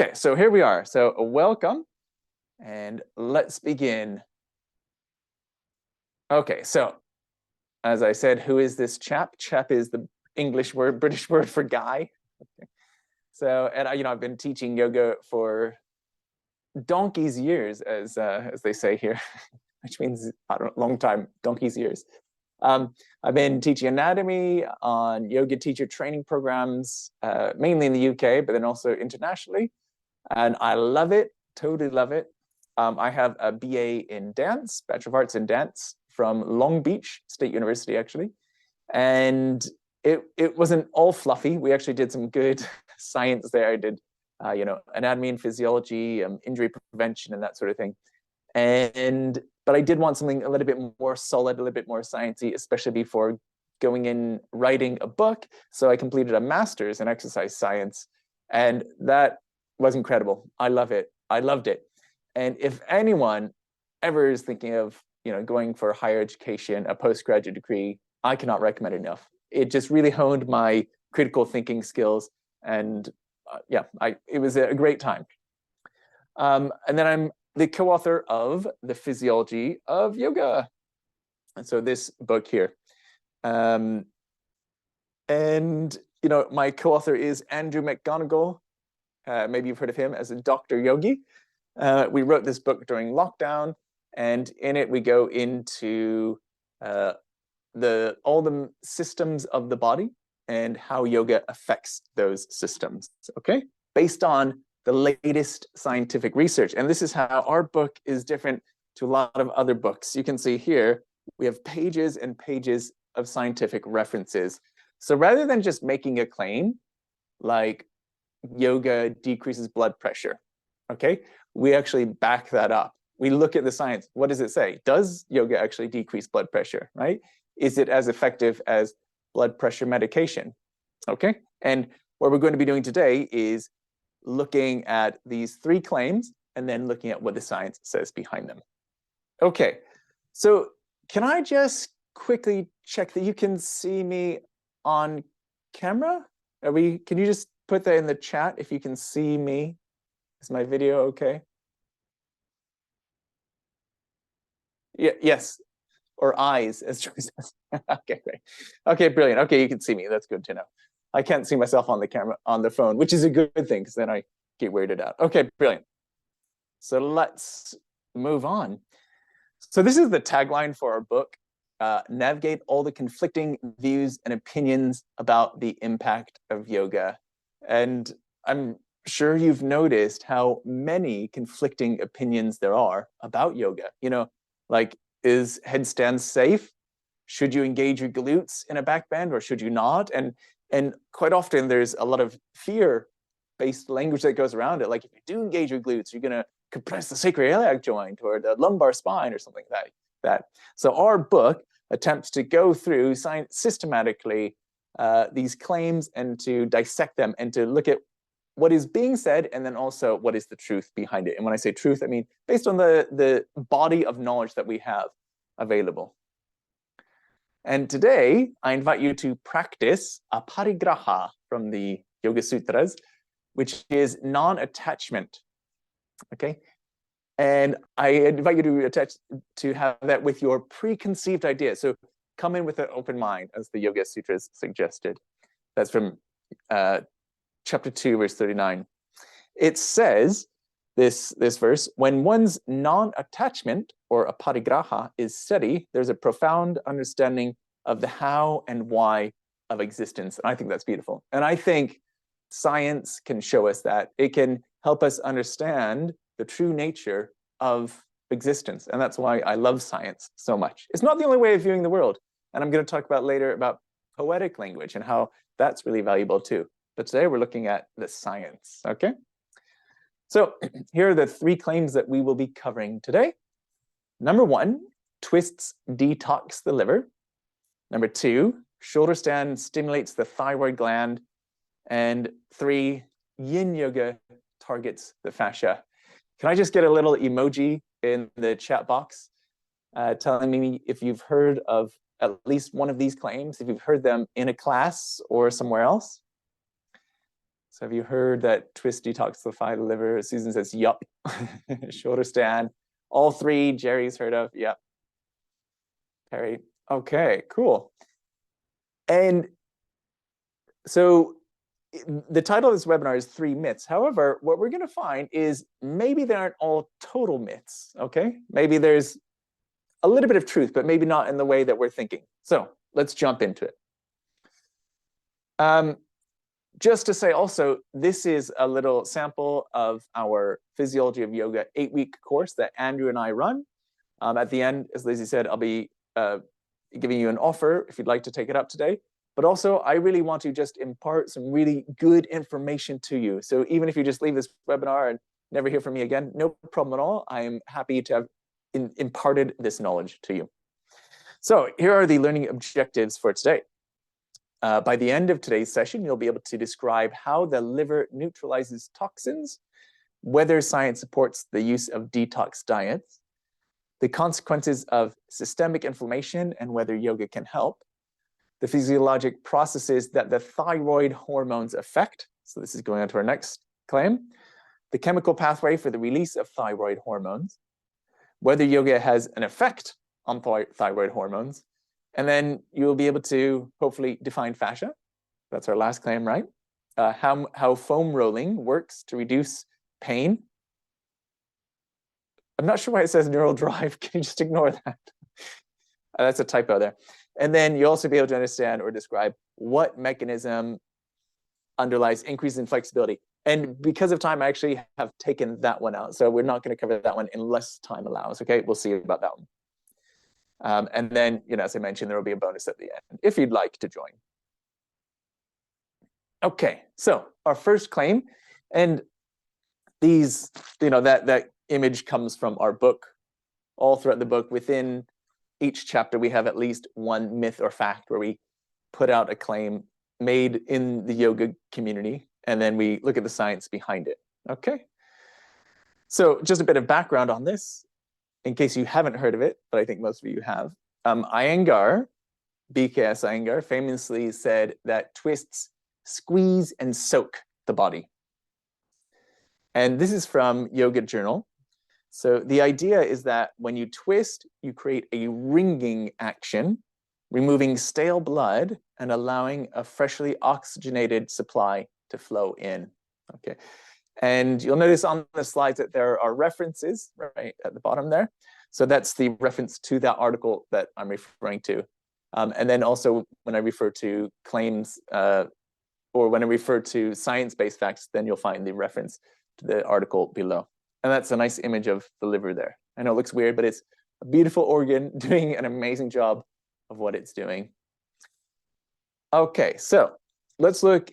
Okay, so here we are. So welcome, and let's begin. Okay, so as I said, who is this chap? Chap is the English word, British word for guy. Okay. So, and I've been teaching yoga for donkey's years, as they say here, which means I don't know, long time, donkey's years. I've been teaching anatomy on yoga teacher training programs, mainly in the UK, but then also internationally. And I love it, totally love it. I have a BA in dance, Bachelor of Arts in Dance from Long Beach State University, actually. And it wasn't all fluffy. We actually did some good science there. I did, anatomy and physiology, injury prevention, and that sort of thing. But I did want something a little bit more solid, a little bit more sciencey, especially before going in writing a book. So I completed a master's in exercise science, and that was incredible. I love it. I loved it. And if anyone ever is thinking of, going for higher education, a postgraduate degree, I cannot recommend it enough. It just really honed my critical thinking skills, and it was a great time. And then I'm the co-author of The Physiology of Yoga. And so this book here. And, my co-author is Andrew McGonigal. Maybe you've heard of him as a Dr. Yogi. We wrote this book during lockdown, and in it we go into all the systems of the body and how yoga affects those systems, okay? Based on the latest scientific research. And this is how our book is different to a lot of other books. You can see here, we have pages and pages of scientific references. So rather than just making a claim like yoga decreases blood pressure, okay, we actually back that up. We look at the science. What does it say? Does yoga actually decrease blood pressure, right? Is it as effective as blood pressure medication? Okay, and what we're going to be doing today is looking at these three claims and then looking at what the science says behind them. Okay, so can I just quickly check that you can see me on camera? Can you just put that in the chat if you can see me? Is my video okay? Yeah, yes, or eyes, as Troy says. Okay, great. Okay, brilliant. Okay, you can see me. That's good to know. I can't see myself on the camera, on the phone, which is a good thing because then I get weirded out. Okay, brilliant. So let's move on. So this is the tagline for our book, navigate all the conflicting views and opinions about the impact of yoga. And I'm sure you've noticed how many conflicting opinions there are about yoga. Like, is headstand safe? Should you engage your glutes in a back bend or should you not? And quite often there's a lot of fear-based language that goes around it. Like, if you do engage your glutes, you're going to compress the sacroiliac joint or the lumbar spine or something like that. So our book attempts to go through systematically these claims and to dissect them and to look at what is being said and then also what is the truth behind it. And when I say truth, I mean based on the body of knowledge that we have available. And today, I invite you to practice aparigraha from the Yoga Sutras, which is non-attachment, okay? And I invite you to have that with your preconceived idea. So come in with an open mind, as the Yoga Sutras suggested. That's from chapter 2, verse 39. It says, this verse, when one's non-attachment or aparigraha is steady, there's a profound understanding of the how and why of existence. And I think that's beautiful. And I think science can show us that. It can help us understand the true nature of existence. And that's why I love science so much. It's not the only way of viewing the world. And I'm going to talk about later about poetic language and how that's really valuable too. But today we're looking at the science, okay? So here are the three claims that we will be covering today. Number 1, twists detox the liver. Number 2, Shoulderstand stimulates the thyroid gland. And 3, yin yoga targets the fascia. Can I just get a little emoji in the chat box telling me if you've heard of at least one of these claims, if you've heard them in a class or somewhere else? So have you heard that twist detoxify the liver? Susan says, yup. Shoulderstand. All three Jerry's heard of. Yep. Perry. Okay, cool. And so the title of this webinar is 3 myths. However, what we're going to find is maybe they aren't all total myths, okay? Maybe there's a little bit of truth, but maybe not in the way that we're thinking. So let's jump into it. Just to say also, this is a little sample of our Physiology of Yoga 8-week course that Andrew and I run. At the end, as Lizzie said, I'll be giving you an offer if you'd like to take it up today. But also, I really want to just impart some really good information to you. So even if you just leave this webinar and never hear from me again, no problem at all. I'm happy to have imparted this knowledge to you. So here are the learning objectives for today. By the end of today's session, you'll be able to describe how the liver neutralizes toxins, whether science supports the use of detox diets, the consequences of systemic inflammation and whether yoga can help, the physiologic processes that the thyroid hormones affect. So this is going on to our next claim. The chemical pathway for the release of thyroid hormones, whether yoga has an effect on thyroid hormones, and then you'll be able to hopefully define fascia. That's our last claim, right? How foam rolling works to reduce pain. I'm not sure why it says neural drive. Can you just ignore that? That's a typo there. And then you'll also be able to understand or describe what mechanism underlies increase in flexibility. And because of time, I actually have taken that one out. So we're not going to cover that one unless time allows. Okay, we'll see about that one. And then, as I mentioned, there will be a bonus at the end if you'd like to join. Okay, so our first claim, and these, that image comes from our book. All throughout the book, within each chapter, we have at least one myth or fact where we put out a claim made in the yoga community, and then we look at the science behind it. Okay, so just a bit of background on this, in case you haven't heard of it, but I think most of you have. Iyengar, BKS Iyengar, famously said that twists squeeze and soak the body. And this is from Yoga Journal. So the idea is that when you twist, you create a ringing action, removing stale blood and allowing a freshly oxygenated supply to flow in. Okay. And you'll notice on the slides that there are references right at the bottom there. So that's the reference to that article that I'm referring to. And then also when I refer to claims or when I refer to science-based facts, then you'll find the reference to the article below. And that's a nice image of the liver there. I know it looks weird, but it's a beautiful organ doing an amazing job of what it's doing. Okay, so let's look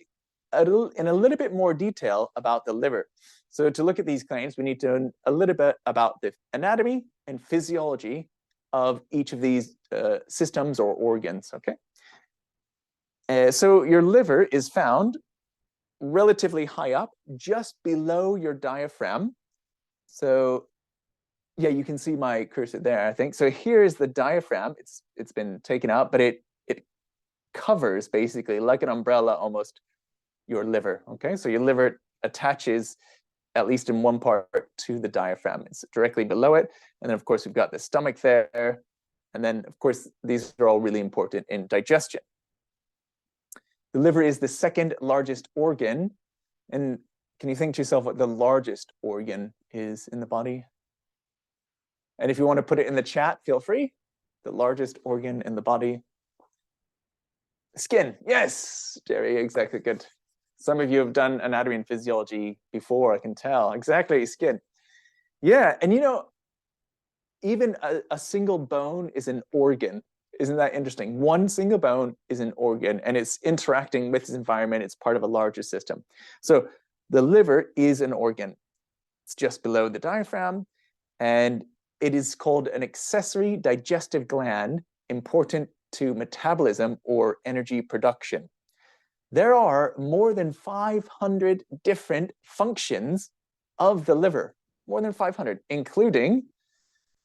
in a little bit more detail about the liver. So to look at these claims, we need to know a little bit about the anatomy and physiology of each of these systems or organs, okay? So your liver is found relatively high up, just below your diaphragm. So yeah, you can see my cursor there, I think. So here is the diaphragm. It's been taken out, but it covers basically like an umbrella almost your liver, okay? So your liver attaches at least in one part to the diaphragm. It's directly below it. And then of course we've got the stomach there. And then of course these are all really important in digestion. The liver is the second largest organ. And can you think to yourself what the largest organ is in the body? And if you want to put it in the chat, feel free. The largest organ in the body. Skin. Yes, Jerry, exactly, good. Some of you have done anatomy and physiology before, I can tell. Exactly, skin. Yeah, and even a single bone is an organ. Isn't that interesting? One single bone is an organ, and it's interacting with its environment. It's part of a larger system. So the liver is an organ. It's just below the diaphragm, and it is called an accessory digestive gland, important to metabolism or energy production. There are more than 500 different functions of the liver, more than 500, including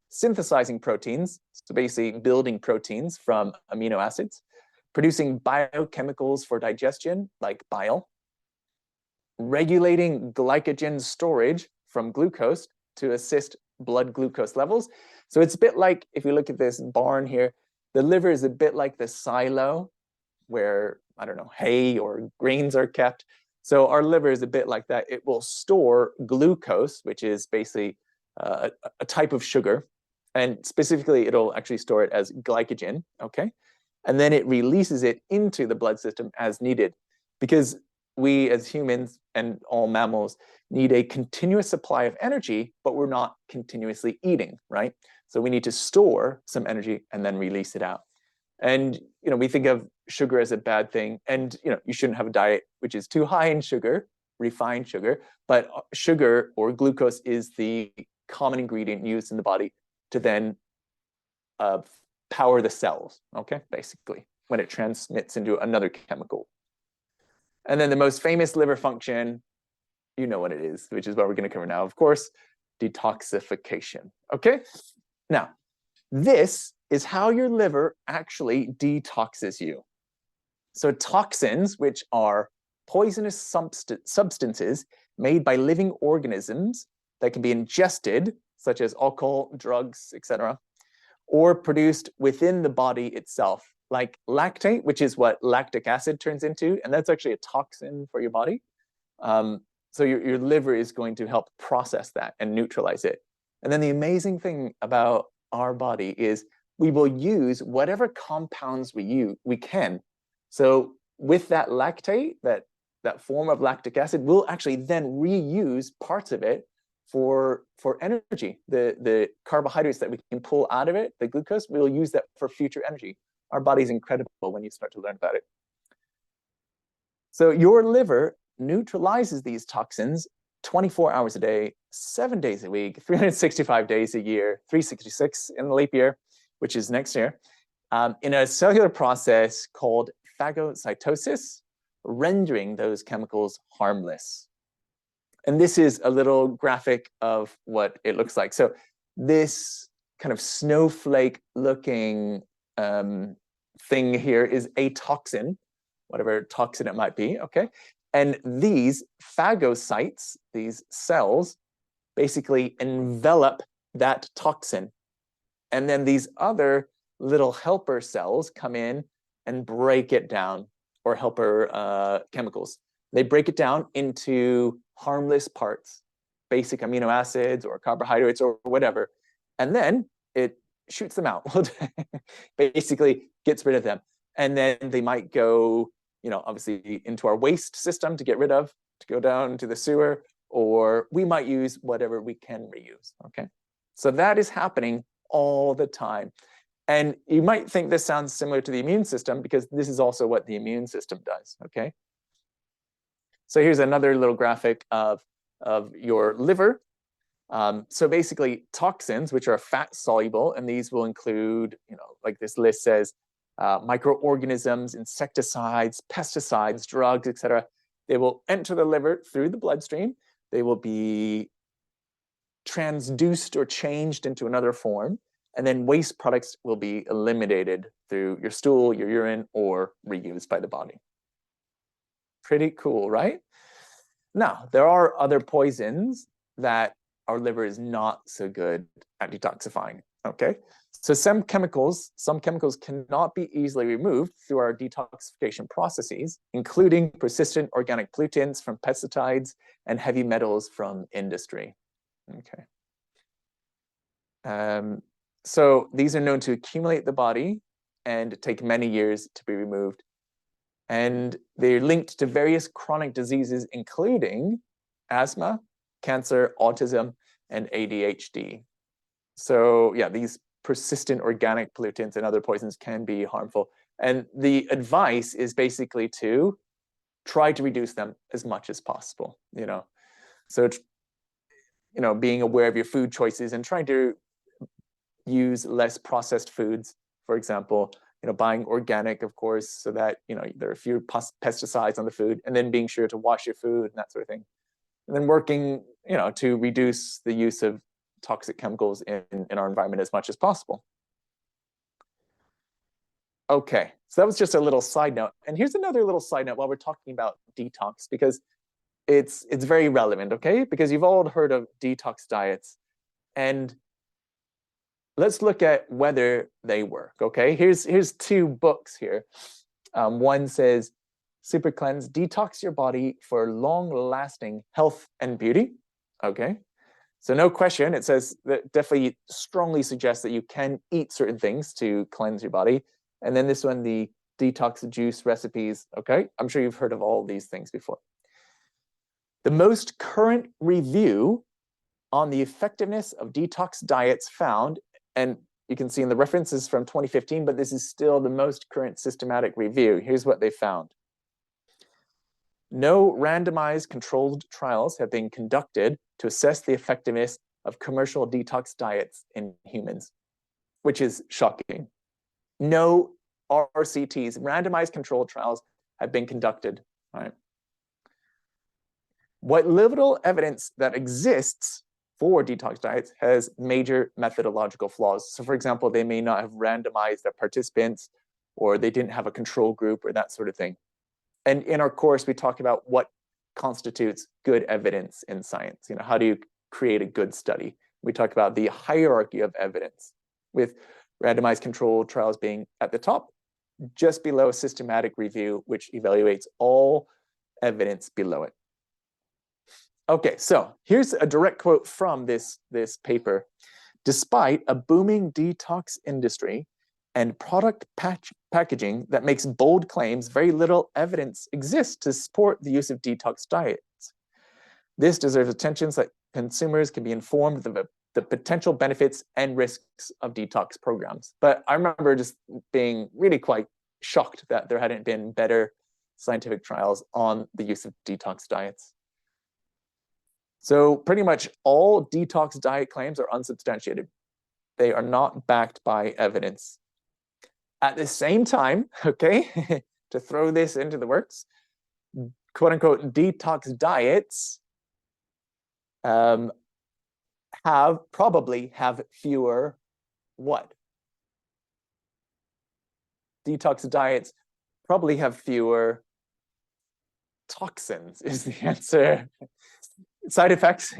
synthesizing proteins, so basically building proteins from amino acids, producing biochemicals for digestion, like bile, regulating glycogen storage from glucose to assist blood glucose levels. So it's a bit like, if you look at this barn here, the liver is a bit like the silo where, I don't know, hay or grains are kept. So our liver is a bit like that. It will store glucose, which is basically a type of sugar. And specifically, it'll actually store it as glycogen, okay? And then it releases it into the blood system as needed. Because we as humans and all mammals need a continuous supply of energy, but we're not continuously eating, right? So we need to store some energy and then release it out. And we think of sugar as a bad thing, and you shouldn't have a diet which is too high in sugar, refined sugar. But sugar or glucose is the common ingredient used in the body to then power the cells, okay, basically, when it transmits into another chemical. And then the most famous liver function, you know what it is, which is what we're going to cover now, of course, detoxification, okay? Now, this is how your liver actually detoxes you. So toxins, which are poisonous substances made by living organisms that can be ingested, such as alcohol, drugs, etc., or produced within the body itself, like lactate, which is what lactic acid turns into, and that's actually a toxin for your body. So your liver is going to help process that and neutralize it. And then the amazing thing about our body is we will use whatever compounds we can. So with that lactate, that form of lactic acid, we'll actually then reuse parts of it for energy. The carbohydrates that we can pull out of it, the glucose, we'll use that for future energy. Our body's incredible when you start to learn about it. So your liver neutralizes these toxins 24 hours a day, 7 days a week, 365 days a year, 366 in the leap year, which is next year, in a cellular process called phagocytosis, rendering those chemicals harmless. And this is a little graphic of what it looks like. So this kind of snowflake-looking thing here is a toxin, whatever toxin it might be, okay? And these phagocytes, these cells, basically envelop that toxin. And then these other little helper cells come in and break it down, or helper chemicals. They break it down into harmless parts, basic amino acids or carbohydrates or whatever. And then it shoots them out, basically gets rid of them. And then they might go, obviously into our waste system to get rid of, to go down to the sewer, or we might use whatever we can reuse, okay? So that is happening all the time. And you might think this sounds similar to the immune system because this is also what the immune system does, okay? So here's another little graphic of your liver. So basically toxins, which are fat soluble, and these will include, like this list says, microorganisms, insecticides, pesticides, drugs, etc. They will enter the liver through the bloodstream. They will be transduced or changed into another form, and then waste products will be eliminated through your stool, your urine, or reused by the body. Pretty cool, right? Now, there are other poisons that our liver is not so good at detoxifying, okay? So some chemicals cannot be easily removed through our detoxification processes, including persistent organic pollutants from pesticides and heavy metals from industry, okay? So these are known to accumulate the body and take many years to be removed. And they're linked to various chronic diseases, including asthma, cancer, autism, and ADHD. So yeah, these persistent organic pollutants and other poisons can be harmful. And the advice is basically to try to reduce them as much as possible, So, being aware of your food choices and trying to use less processed foods, for example, buying organic, of course, so that, there are fewer pesticides on the food, and then being sure to wash your food and that sort of thing. And then working, to reduce the use of toxic chemicals in our environment as much as possible. Okay, so that was just a little side note. And here's another little side note while we're talking about detox, because it's very relevant, okay? Because you've all heard of detox diets. And let's look at whether they work, okay? Here's two books here. One says, Super Cleanse, detox your body for long-lasting health and beauty, okay? So no question, it says that definitely strongly suggests that you can eat certain things to cleanse your body. And then this one, the detox juice recipes, okay? I'm sure you've heard of all these things before. The most current review on the effectiveness of detox diets found, and you can see in the references from 2015, but this is still the most current systematic review. Here's what they found. No randomized controlled trials have been conducted to assess the effectiveness of commercial detox diets in humans, which is shocking. No RCTs, randomized controlled trials, have been conducted, right? What little evidence that exists for detox diets has major methodological flaws. So for example, they may not have randomized their participants, or they didn't have a control group or that sort of thing. And in our course, we talk about what constitutes good evidence in science. You know, how do you create a good study? We talk about the hierarchy of evidence, with randomized controlled trials being at the top, just below a systematic review, which evaluates all evidence below it. Okay, so here's a direct quote from this paper. Despite a booming detox industry and product packaging that makes bold claims, very little evidence exists to support the use of detox diets. This deserves attention so that consumers can be informed of the potential benefits and risks of detox programs. But I remember just being really quite shocked that there hadn't been better scientific trials on the use of detox diets. So pretty much all detox diet claims are unsubstantiated. They are not backed by evidence. At the same time, okay, to throw this into the works, quote unquote detox diets probably have fewer what? Detox diets probably have fewer toxins is the answer. Side effects?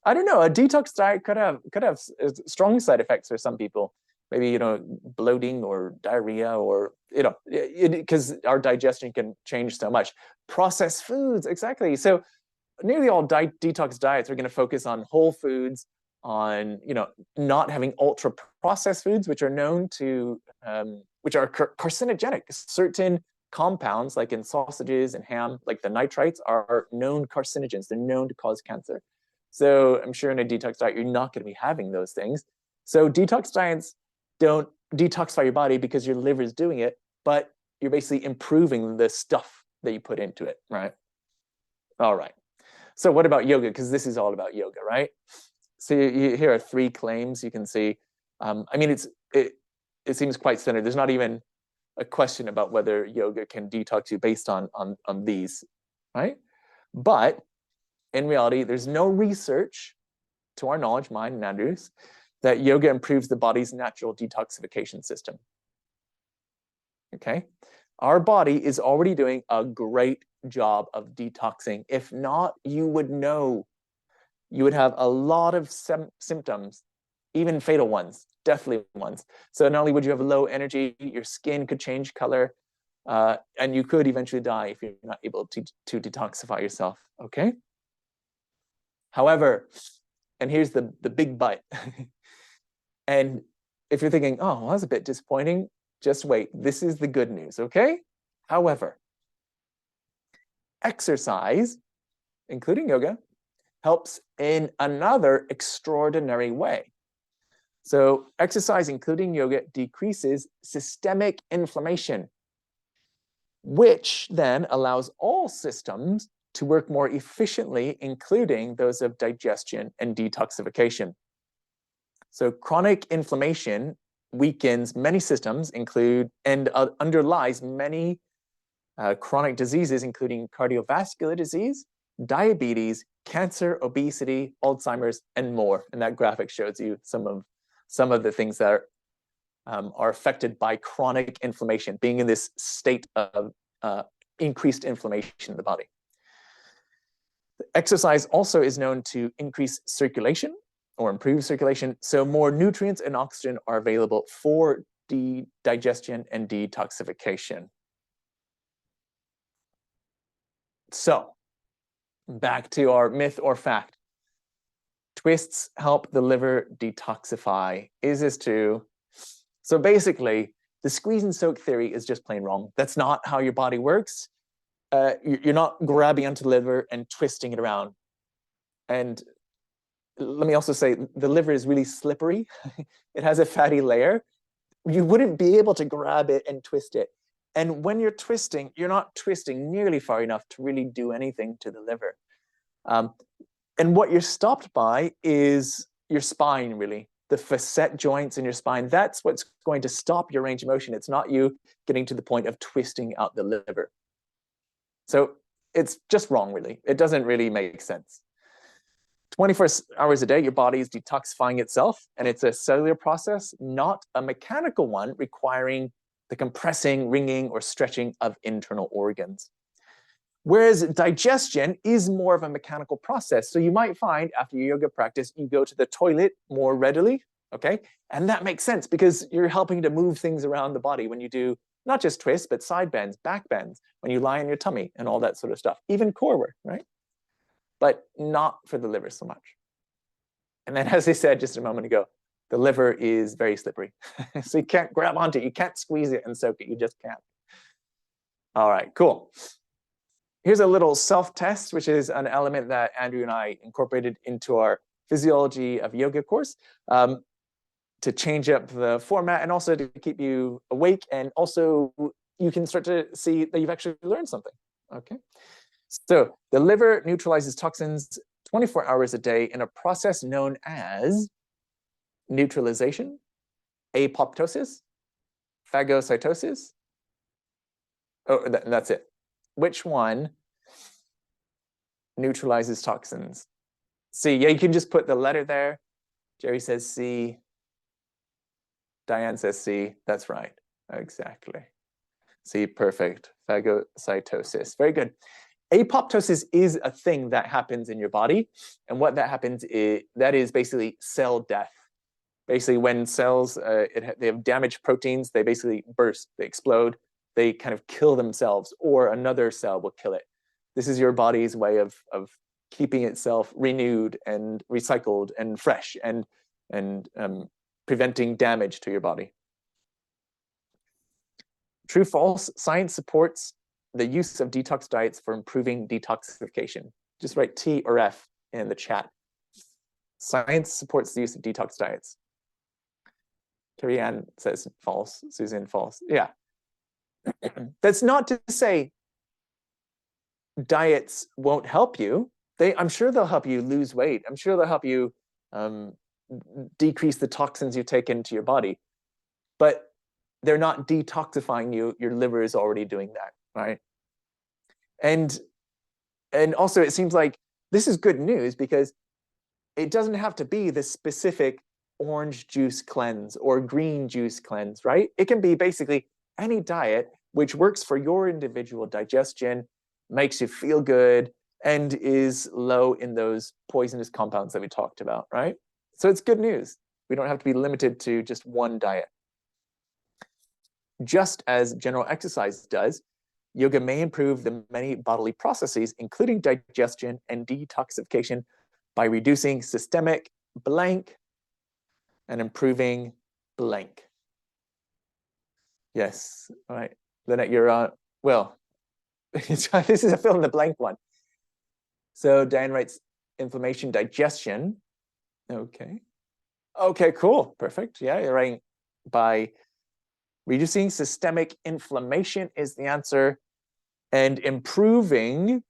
I don't know. A detox diet could have strong side effects for some people. Maybe, you know, bloating or diarrhea, or, you know, because our digestion can change so much. Processed foods, exactly. So nearly all detox diets are going to focus on whole foods, on, you know, not having ultra processed foods, which are known to, which are carcinogenic. Certain compounds, like in sausages and ham, like the nitrites, are known carcinogens. They're known to cause cancer. So I'm sure in a detox diet, you're not going to be having those things. So detox diets don't detoxify your body because your liver is doing it, but you're basically improving the stuff that you put into it, right? All right. So what about yoga? Because this is all about yoga, right? So here are three claims you can see. I mean, it seems quite standard. There's not even a question about whether yoga can detox you based on these, right? But in reality, there's no research, to our knowledge, mine and Andrew's, that yoga improves the body's natural detoxification system. Okay? Our body is already doing a great job of detoxing. If not, you would know. You would have a lot of symptoms, even fatal ones, deathly ones. So not only would you have low energy, your skin could change color, and you could eventually die if you're not able to detoxify yourself, okay? However, and here's the big but, and if you're thinking, oh, well, that's a bit disappointing, just wait. This is the good news, okay? However, exercise, including yoga, helps in another extraordinary way. So exercise, including yoga, decreases systemic inflammation, which then allows all systems to work more efficiently, including those of digestion and detoxification. So chronic inflammation weakens many systems, and underlies many chronic diseases, including cardiovascular disease, diabetes, cancer, obesity, Alzheimer's, and more. And that graphic shows you some of the things that are affected by chronic inflammation, being in this state of increased inflammation in the body. Exercise also is known to increase circulation or improve circulation, so more nutrients and oxygen are available for digestion and detoxification. So, back to our myth or fact. Twists help the liver detoxify. Is this true? So basically, the squeeze and soak theory is just plain wrong. That's not how your body works. You're not grabbing onto the liver and twisting it around. And let me also say, the liver is really slippery. It has a fatty layer. You wouldn't be able to grab it and twist it. And when you're twisting, you're not twisting nearly far enough to really do anything to the liver. And what you're stopped by is your spine, really. The facet joints in your spine. That's what's going to stop your range of motion. It's not you getting to the point of twisting out the liver. So it's just wrong, really. It doesn't really make sense. 24 hours a day, your body is detoxifying itself, and it's a cellular process, not a mechanical one requiring the compressing, wringing, or stretching of internal organs. Whereas digestion is more of a mechanical process. So you might find after your yoga practice, you go to the toilet more readily, okay? And that makes sense because you're helping to move things around the body when you do not just twists, but side bends, back bends, when you lie on your tummy and all that sort of stuff, even core work, right? But not for the liver so much. And then, as I said just a moment ago, the liver is very slippery. So you can't grab onto it, you can't squeeze it and soak it, you just can't. All right, cool. Here's a little self-test, which is an element that Andrew and I incorporated into our Physiology of Yoga course to change up the format and also to keep you awake. And also you can start to see that you've actually learned something, okay? So the liver neutralizes toxins 24 hours a day in a process known as neutralization, apoptosis, phagocytosis. Oh, that's it. Which one neutralizes toxins? C. Yeah, you can just put the letter there. Jerry says C. Diane says C. That's right. Exactly. C, perfect. Phagocytosis. Very good. Apoptosis is a thing that happens in your body. And what that happens is, that is basically cell death. Basically, when cells, they have damaged proteins, they basically burst, they explode, they kind of kill themselves, or another cell will kill it. This is your body's way of keeping itself renewed and recycled and fresh and preventing damage to your body. True, false, science supports the use of detox diets for improving detoxification. Just write T or F in the chat. Science supports the use of detox diets. Carrie Ann says false. Susan, false. Yeah. That's not to say diets won't help you. I'm sure they'll help you lose weight. I'm sure they'll help you decrease the toxins you take into your body. But they're not detoxifying you. Your liver is already doing that, right? And also, it seems like this is good news because it doesn't have to be the specific orange juice cleanse or green juice cleanse, right? It can be basically any diet which works for your individual digestion, makes you feel good, and is low in those poisonous compounds that we talked about, right? So it's good news. We don't have to be limited to just one diet. Just as general exercise does, yoga may improve the many bodily processes, including digestion and detoxification, by reducing systemic blank and improving blank. Yes, all right. Lynette, you're on. Well, this is a fill in the blank one. So Diane writes inflammation, digestion. Okay. Okay, cool. Perfect. Yeah, you're writing by reducing systemic inflammation is the answer. And improving,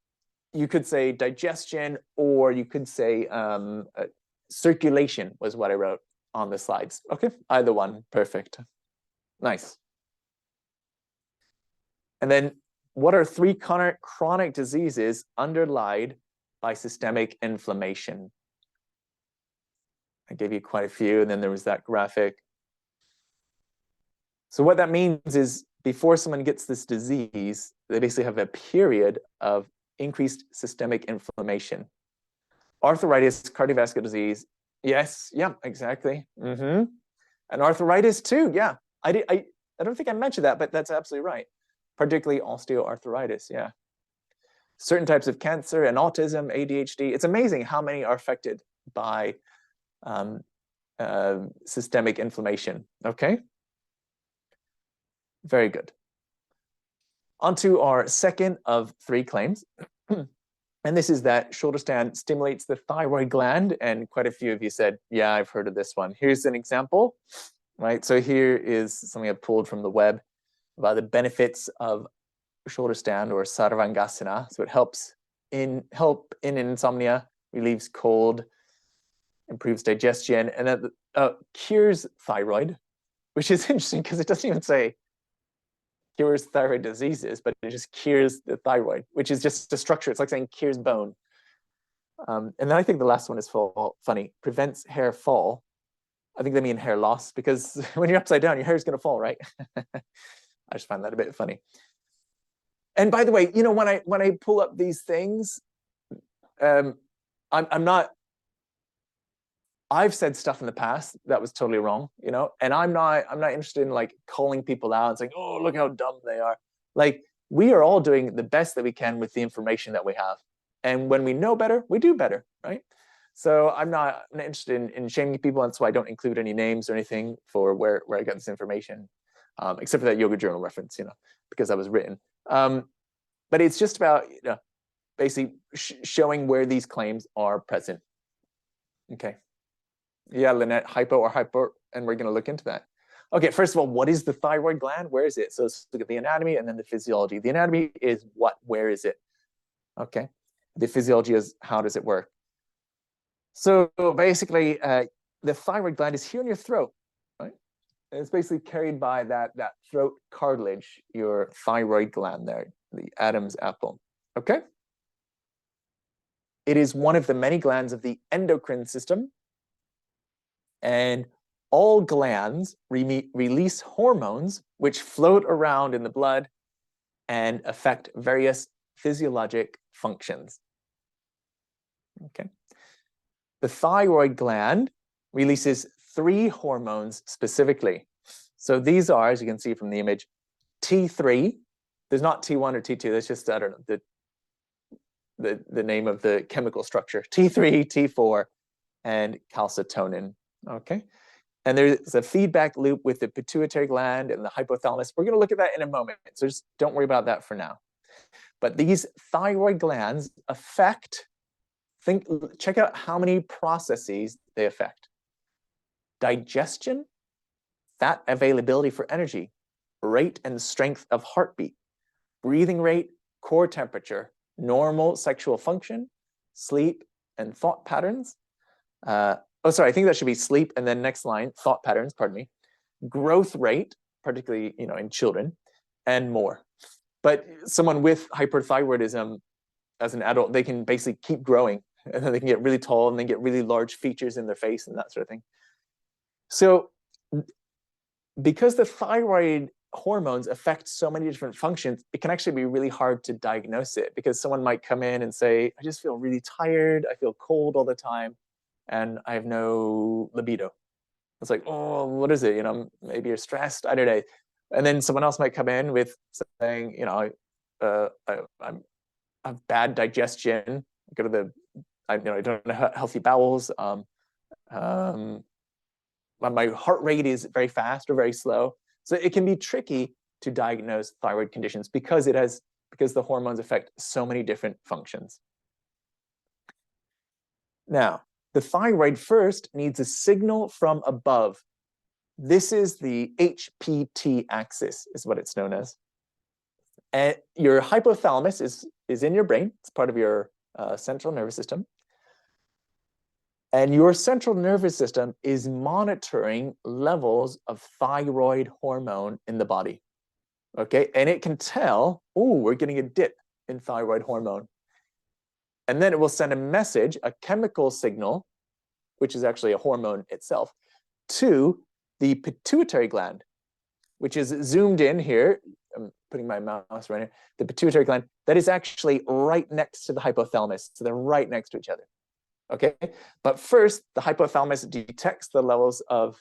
you could say digestion, or you could say circulation was what I wrote on the slides. Okay, either one. Perfect. Nice. And then what are 3 chronic diseases underlied by systemic inflammation? I gave you quite a few, and then there was that graphic. So what that means is before someone gets this disease, they basically have a period of increased systemic inflammation. Arthritis, cardiovascular disease. Yes, yeah, exactly. And arthritis too, yeah. I don't think I mentioned that, but that's absolutely right. Particularly osteoarthritis, yeah. Certain types of cancer and autism, ADHD. It's amazing how many are affected by systemic inflammation, okay? Very good. On to our second of 3 claims. And this is that Shoulderstand stimulates the thyroid gland. And quite a few of you said, yeah, I've heard of this one. Here's an example, right? So here is something I pulled from the web about the benefits of Shoulderstand or Sarvangasana. So it helps in insomnia, relieves cold, improves digestion, and that cures thyroid, which is interesting because it doesn't even say cures thyroid diseases, but it just cures the thyroid, which is just a structure. It's like saying cures bone. And then I think the last one is funny. Prevents hair fall. I think they mean hair loss, because when you're upside down, your hair is going to fall, right? I just find that a bit funny. And by the way, you know, when I pull up these things, I'm not. I've said stuff in the past that was totally wrong, you know, and I'm not interested in like calling people out and saying, oh, look how dumb they are. Like, we are all doing the best that we can with the information that we have. And when we know better, we do better, right? So I'm not interested in shaming people. And so I don't include any names or anything for where I got this information, except for that yoga journal reference, you know, because that was written. But it's just about, you know, basically showing where these claims are present. Okay. Yeah, Lynette, hypo or hyper, and we're going to look into that. Okay, first of all, what is the thyroid gland? Where is it? So let's look at the anatomy and then the physiology. The anatomy is what? Where is it? Okay. The physiology is how does it work? So basically, the thyroid gland is here in your throat, right? And it's basically carried by that throat cartilage, your thyroid gland there, the Adam's apple. Okay. It is one of the many glands of the endocrine system. And all glands release hormones which float around in the blood and affect various physiologic functions. Okay. The thyroid gland releases 3 hormones specifically. So these are, as you can see from the image, T3. There's not T1 or T2. That's just, I don't know, the name of the chemical structure. T3, T4, and calcitonin. Okay. And there's a feedback loop with the pituitary gland and the hypothalamus. We're going to look at that in a moment, so just don't worry about that for now. But these thyroid glands affect, check out how many processes they affect. Digestion, fat availability for energy, rate and strength of heartbeat, breathing rate, core temperature, normal sexual function, sleep and thought patterns. Oh, sorry, I think that should be sleep, and then next line, thought patterns, pardon me, growth rate, particularly, you know, in children, and more. But someone with hyperthyroidism as an adult, they can basically keep growing, and then they can get really tall, and they get really large features in their face and that sort of thing. So because the thyroid hormones affect so many different functions, it can actually be really hard to diagnose it, because someone might come in and say, I just feel really tired, I feel cold all the time, and I have no libido. It's like, oh, what is it? You know, maybe you're stressed. I don't know. And then someone else might come in with saying, you know, I have bad digestion. I go to the, I don't have healthy bowels. My heart rate is very fast or very slow. So it can be tricky to diagnose thyroid conditions because the hormones affect so many different functions. Now, the thyroid first needs a signal from above. This is the HPT axis, is what it's known as. And your hypothalamus is in your brain. It's part of your central nervous system. And your central nervous system is monitoring levels of thyroid hormone in the body. Okay, and it can tell, oh, we're getting a dip in thyroid hormone. And then it will send a message, a chemical signal, which is actually a hormone itself, to the pituitary gland, which is zoomed in here putting my mouse right here, the pituitary gland, that is actually right next to the hypothalamus. So they're right next to each other. Okay, but first the hypothalamus detects the levels of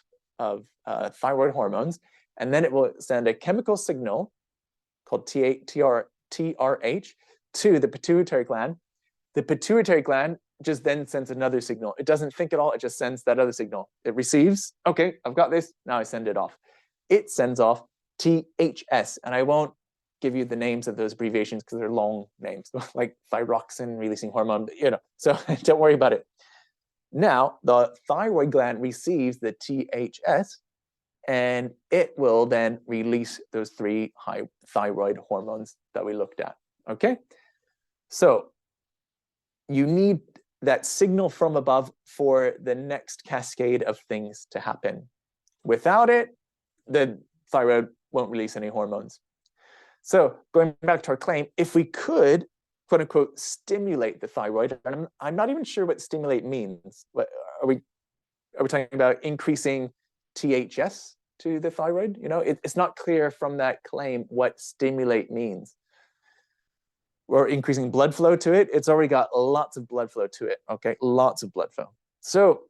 thyroid hormones, and then it will send a chemical signal called TRH to the pituitary gland. The pituitary gland just then sends another signal. It doesn't think at all. It just sends that other signal. It receives, okay, I've got this. Now I send it off. It sends off THS, and I won't give you the names of those abbreviations because they're long names, like thyroxine releasing hormone, so don't worry about it. Now, the thyroid gland receives the THS, and it will then release those 3 high thyroid hormones that we looked at, okay? So you need that signal from above for the next cascade of things to happen. Without it, the thyroid won't release any hormones. So going back to our claim, if we could, quote unquote, stimulate the thyroid, and I'm not even sure what stimulate means. What, are we talking about increasing THS to the thyroid? It's not clear from that claim what stimulate means. Or increasing blood flow to it. It's already got lots of blood flow to it, okay? Lots of blood flow. So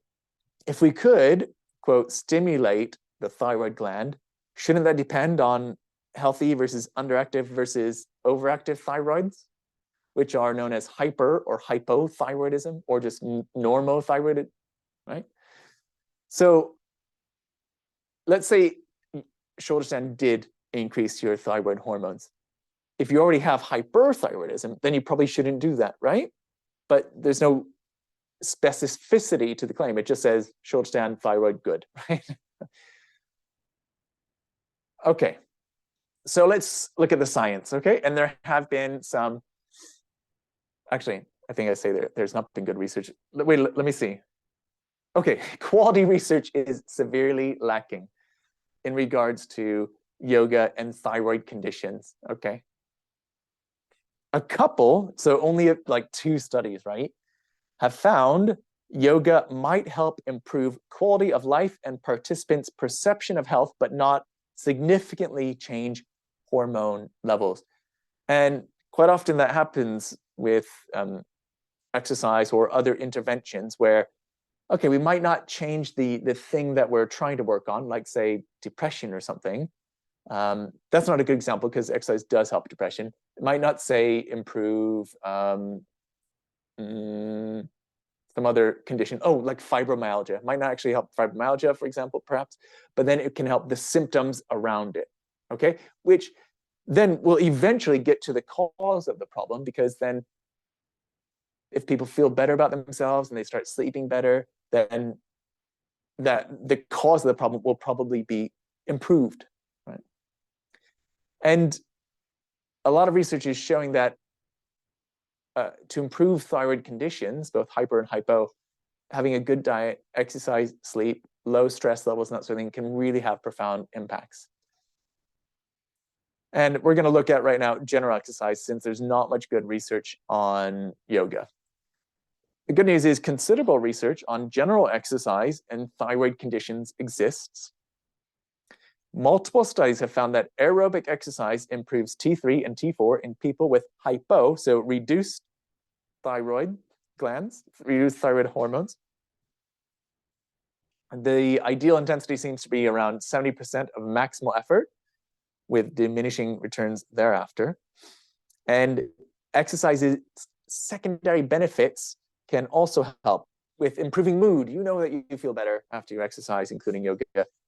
if we could, quote, stimulate the thyroid gland, shouldn't that depend on healthy versus underactive versus overactive thyroids, which are known as hyper or hypothyroidism, or just normothyroid, right? So let's say Shoulderstand did increase your thyroid hormones. If you already have hyperthyroidism, then you probably shouldn't do that, right? But there's no specificity to the claim. It just says Shoulderstand thyroid good, right? Okay, so let's look at the science, okay? And there have been some, actually, I think I say there's not been good research. Wait, let me see. Okay, quality research is severely lacking in regards to yoga and thyroid conditions, okay? A couple, so only like 2 studies, right, have found yoga might help improve quality of life and participants' perception of health, but not significantly change hormone levels. And quite often that happens with exercise or other interventions where, okay, we might not change the thing that we're trying to work on, like say depression or something. That's not a good example because exercise does help depression. It might not say improve some other condition. Oh, like fibromyalgia. It might not actually help fibromyalgia, for example, perhaps, but then it can help the symptoms around it, okay? Which then will eventually get to the cause of the problem, because then if people feel better about themselves and they start sleeping better, then the cause of the problem will probably be improved, right? And a lot of research is showing that to improve thyroid conditions, both hyper and hypo, having a good diet, exercise, sleep, low stress levels, and that sort of thing can really have profound impacts. And we're going to look at right now general exercise, since there's not much good research on yoga. The good news is considerable research on general exercise and thyroid conditions exists. Multiple studies have found that aerobic exercise improves T3 and T4 in people with hypo, so reduced thyroid glands, reduced thyroid hormones. The ideal intensity seems to be around 70% of maximal effort, with diminishing returns thereafter. And exercise's secondary benefits can also help with improving mood. You know that you feel better after you exercise, including yoga.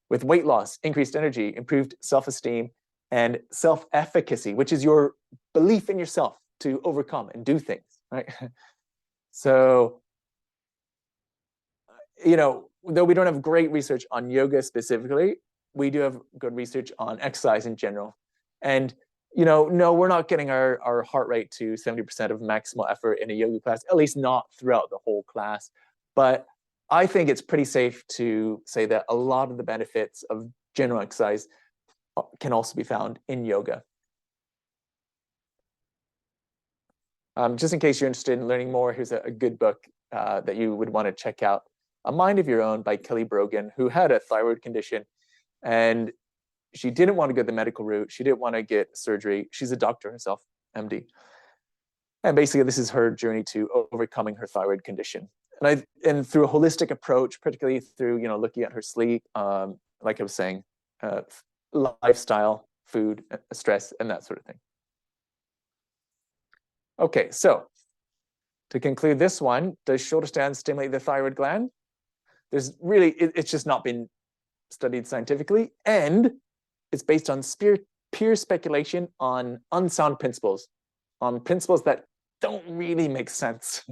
With weight loss, increased energy, improved self-esteem, and self-efficacy, which is your belief in yourself to overcome and do things, right? So, though we don't have great research on yoga specifically, we do have good research on exercise in general. And, no, we're not getting our heart rate to 70% of maximal effort in a yoga class, at least not throughout the whole class. But I think it's pretty safe to say that a lot of the benefits of general exercise can also be found in yoga. Just in case you're interested in learning more, here's a good book that you would want to check out. A Mind of Your Own by Kelly Brogan, who had a thyroid condition. And she didn't want to go the medical route. She didn't want to get surgery. She's a doctor herself, MD. And basically, this is her journey to overcoming her thyroid condition. And through a holistic approach, particularly through looking at her sleep, like I was saying, lifestyle, food, stress, and that sort of thing. Okay, so to conclude this one, does Shoulderstand stimulate the thyroid gland? There's really, it's just not been studied scientifically, and it's based on pure speculation on unsound principles, on principles that don't really make sense.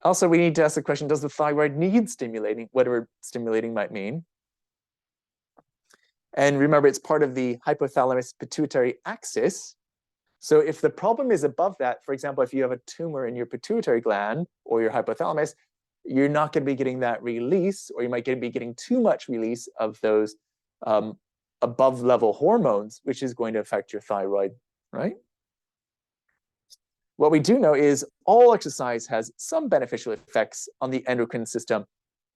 Also, we need to ask the question, does the thyroid need stimulating, whatever stimulating might mean? And remember, it's part of the hypothalamus pituitary axis. So if the problem is above that, for example, if you have a tumor in your pituitary gland or your hypothalamus, you're not going to be getting that release, or you might be getting too much release of those above level hormones, which is going to affect your thyroid, right? What we do know is all exercise has some beneficial effects on the endocrine system,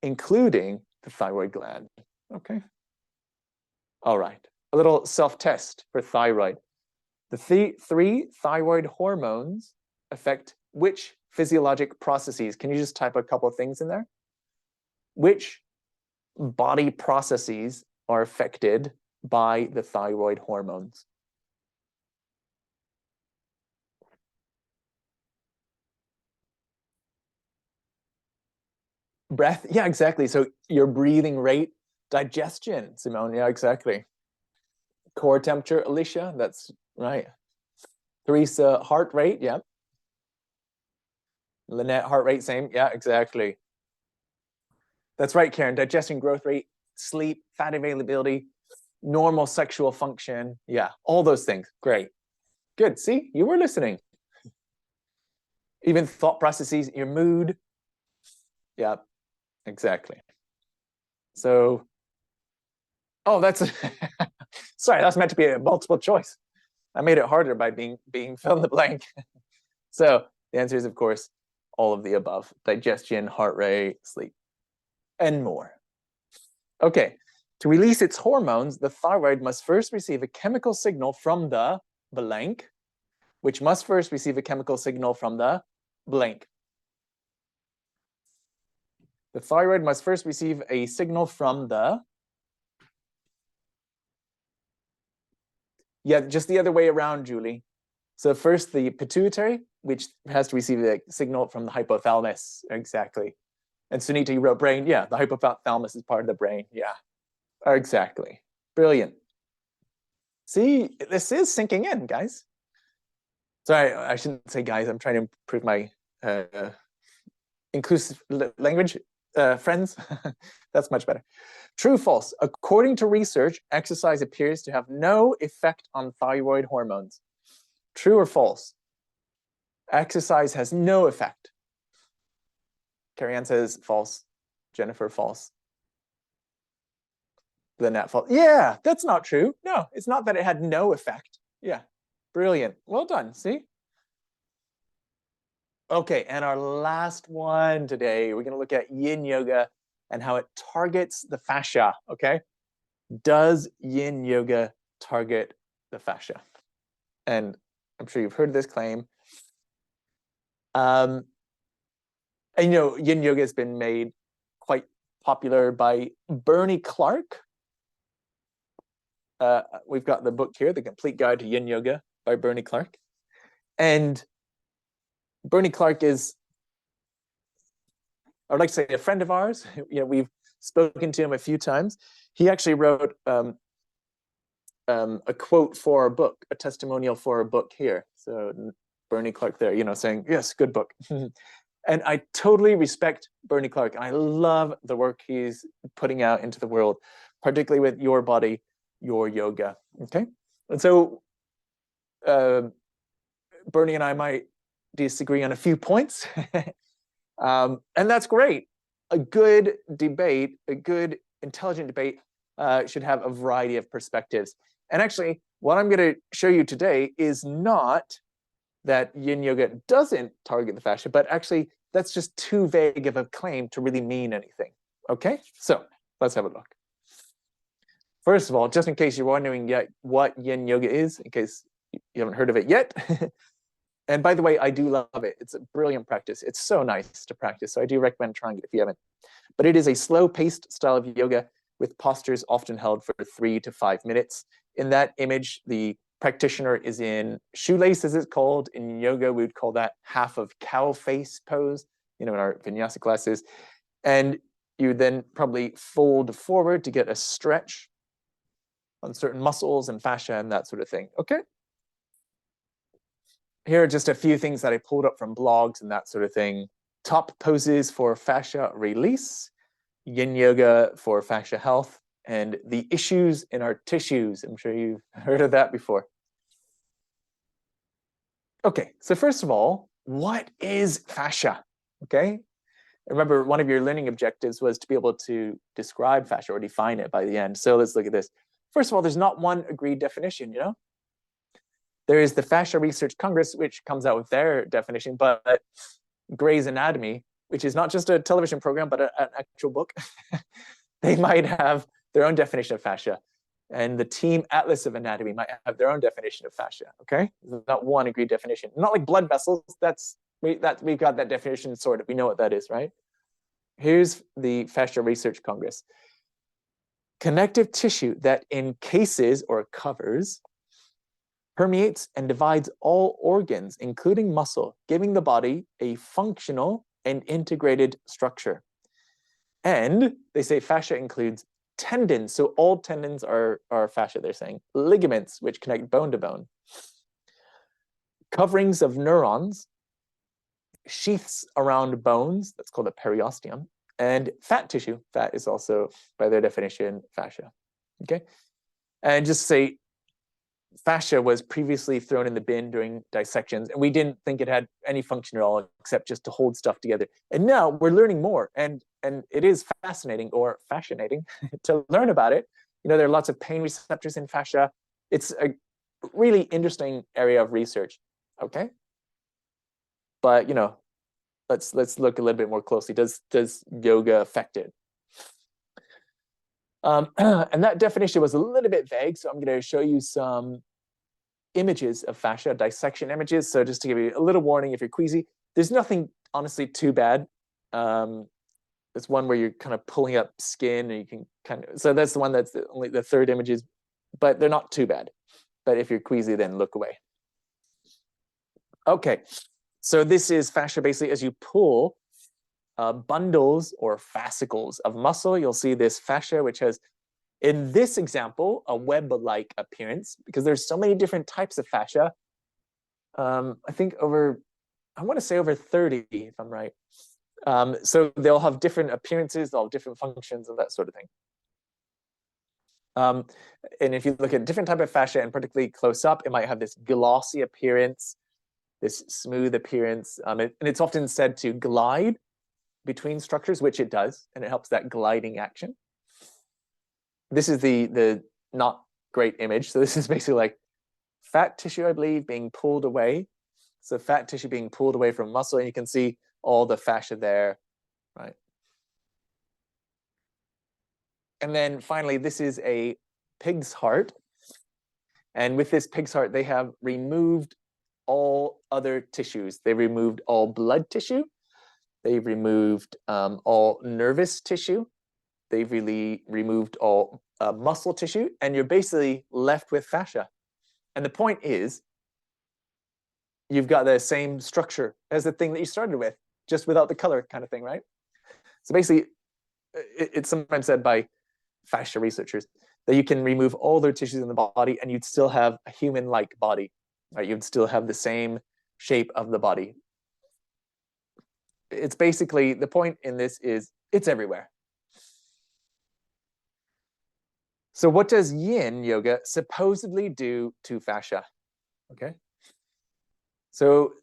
including the thyroid gland. Okay. All right. A little self-test for thyroid. The three thyroid hormones affect which physiologic processes? Can you just type a couple of things in there? Which body processes are affected by the thyroid hormones? Breath, yeah, exactly. So your breathing rate, digestion, Simone, yeah, exactly. Core temperature, Alicia, that's right. Teresa, heart rate, yeah. Lynette, heart rate, same, yeah, exactly. That's right, Karen. Digestion, growth rate, sleep, fat availability, normal sexual function, yeah, all those things. Great. Good. See, you were listening. Even thought processes, your mood. Yeah, exactly. So, oh, that's sorry, that's meant to be a multiple choice. I made it harder by being fill in the blank. So the answer is, of course, all of the above: digestion, heart rate, sleep, and more. Okay, to release its hormones, the thyroid must first receive a chemical signal from the blank, which must first receive a chemical signal from the blank. The thyroid must first receive a signal from the, yeah, just the other way around, Julie. So first the pituitary, which has to receive a signal from the hypothalamus, exactly. And Sunita, you wrote brain, yeah, the hypothalamus is part of the brain, yeah, exactly. Brilliant. See, this is sinking in, guys. Sorry, I shouldn't say guys, I'm trying to improve my inclusive language, friends. That's much better. True, false. According to research, exercise appears to have no effect on thyroid hormones. True or false? Exercise has no effect. Carrie Ann says false. Jennifer, false. Lynette, false. Yeah, that's not true. No, it's not that it had no effect. Yeah, brilliant. Well done. See? Okay, and our last one today, we're going to look at yin yoga and how it targets the fascia. Okay, does yin yoga target the fascia? And I'm sure you've heard this claim. And yin yoga has been made quite popular by Bernie Clark. We've got the book here, The Complete Guide to Yin Yoga by Bernie Clark. And Bernie Clark is, I would like to say, a friend of ours. We've spoken to him a few times. He actually wrote a quote for our book, a testimonial for our book here. So Bernie Clark there, saying, yes, good book. And I totally respect Bernie Clark. And I love the work he's putting out into the world, particularly with Your Body, Your Yoga. Okay. And so Bernie and I might disagree on a few points. And that's great. A good debate, a good intelligent debate should have a variety of perspectives. And actually, what I'm going to show you today is not that yin yoga doesn't target the fascia, but actually that's just too vague of a claim to really mean anything. Okay, so let's have a look. First of all, just in case you're wondering yet what yin yoga is, in case you haven't heard of it yet. And by the way, I do love it. It's a brilliant practice. It's so nice to practice. So I do recommend trying it if you haven't. But it is a slow-paced style of yoga with postures often held for 3 to 5 minutes. In that image, the practitioner is in shoelace, as it's called. In yoga, we would call that half of cow face pose, in our vinyasa classes. And you then probably fold forward to get a stretch on certain muscles and fascia and that sort of thing. Okay. Here are just a few things that I pulled up from blogs and that sort of thing. Top poses for fascia release, yin yoga for fascia health, and the issues in our tissues. I'm sure you've heard of that before. Okay, so first of all, what is fascia? Okay, remember one of your learning objectives was to be able to describe fascia or define it by the end. So let's look at this. First of all, there's not one agreed definition, There is the Fascia Research Congress, which comes out with their definition, but Grey's Anatomy, which is not just a television program, but an actual book, they might have their own definition of fascia. And the Team Atlas of Anatomy might have their own definition of fascia, okay? There's not one agreed definition. Not like blood vessels, we've got that definition sorted. We know what that is, right? Here's the Fascia Research Congress. Connective tissue that encases or covers, permeates and divides all organs, including muscle, giving the body a functional and integrated structure. And they say fascia includes tendons, so all tendons are fascia, they're saying. Ligaments, which connect bone to bone. Coverings of neurons, sheaths around bones, that's called a periosteum, and fat tissue. Fat is also, by their definition, fascia. Okay? And just say, fascia was previously thrown in the bin during dissections, and we didn't think it had any function at all except just to hold stuff together. And now we're learning more, and it is fascinating or fascinating to learn about it. There are lots of pain receptors in fascia. It's a really interesting area of research. Okay, but let's look a little bit more closely. Does yoga affect it? And that definition was a little bit vague, so I'm going to show you some images of fascia, dissection images. So just to give you a little warning, if you're queasy, there's nothing honestly too bad. There's one where you're kind of pulling up skin, and you can so that's the one that's only the third images, but they're not too bad. But if you're queasy, then look away. Okay, so this is fascia basically as you pull bundles or fascicles of muscle. You'll see this fascia, which has, in this example, a web-like appearance, because there's so many different types of fascia. I think I want to say over 30, if I'm right. So they'll have different appearances, they'll have different functions and that sort of thing. And if you look at different type of fascia, and particularly close up, it might have this glossy appearance, this smooth appearance. And it's often said to glide between structures, which it does, and it helps that gliding action. This is the not great image. So this is basically like fat tissue, I believe, being pulled away. So fat tissue being pulled away from muscle, and you can see all the fascia there, right? And then finally, this is a pig's heart. And with this pig's heart, they have removed all other tissues. They removed all blood tissue. They've removed all nervous tissue. They've really removed all muscle tissue, and you're basically left with fascia. And the point is, you've got the same structure as the thing that you started with, just without the color kind of thing, right? So basically, it's sometimes said by fascia researchers that you can remove all their tissues in the body and you'd still have a human-like body, right? You'd still have the same shape of the body. It's basically, the point in this is, it's everywhere. So what does yin yoga supposedly do to fascia? Okay. So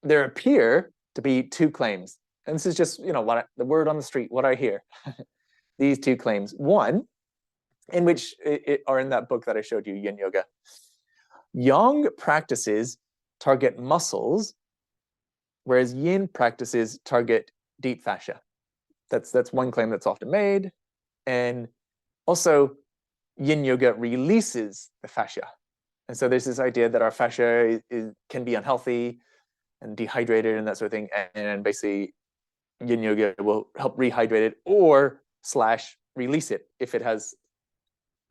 there appear to be two claims. And this is just, the word on the street, what I hear. These two claims. One, in which are in that book that I showed you, Yin Yoga. Yang practices target muscles, whereas yin practices target deep fascia. That's one claim that's often made. And Also, yin yoga releases the fascia. And so there's this idea that our fascia can be unhealthy and dehydrated and that sort of thing. And basically, yin yoga will help rehydrate it or / release it if it has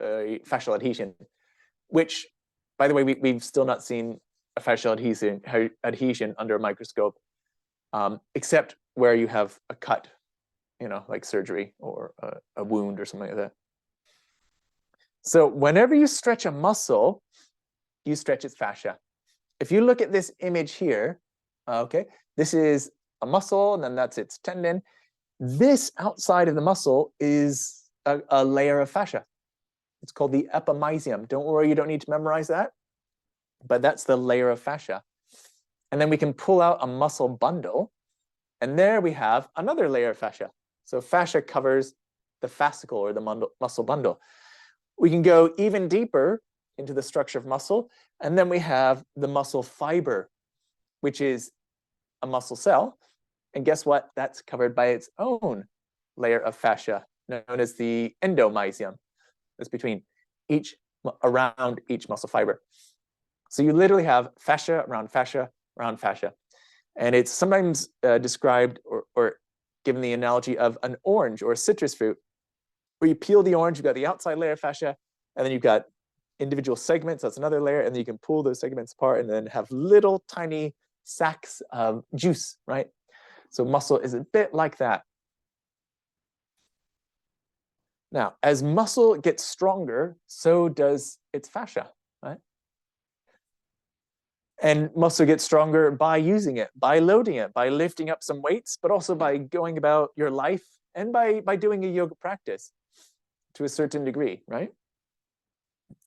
fascial adhesion, which, by the way, we've still not seen a fascial adhesion under a microscope, except where you have a cut, like surgery or a wound or something like that. So whenever you stretch a muscle, you stretch its fascia. If you look at this image here, okay, this is a muscle, and then that's its tendon. This outside of the muscle is a layer of fascia. It's called the epimysium. Don't worry, you don't need to memorize that, but that's the layer of fascia. And then we can pull out a muscle bundle, and there we have another layer of fascia. So fascia covers the fascicle or the muscle bundle. We can go even deeper into the structure of muscle, and then we have the muscle fiber, which is a muscle cell. And guess what? That's covered by its own layer of fascia, known as the endomysium. That's around each muscle fiber. So you literally have fascia around fascia around fascia. And it's sometimes described or given the analogy of an orange or a citrus fruit, where you peel the orange, you've got the outside layer of fascia, and then you've got individual segments, that's another layer, and then you can pull those segments apart and then have little tiny sacs of juice, right? So muscle is a bit like that. Now, as muscle gets stronger, so does its fascia, right? And muscle gets stronger by using it, by loading it, by lifting up some weights, but also by going about your life and by doing a yoga practice to a certain degree, right?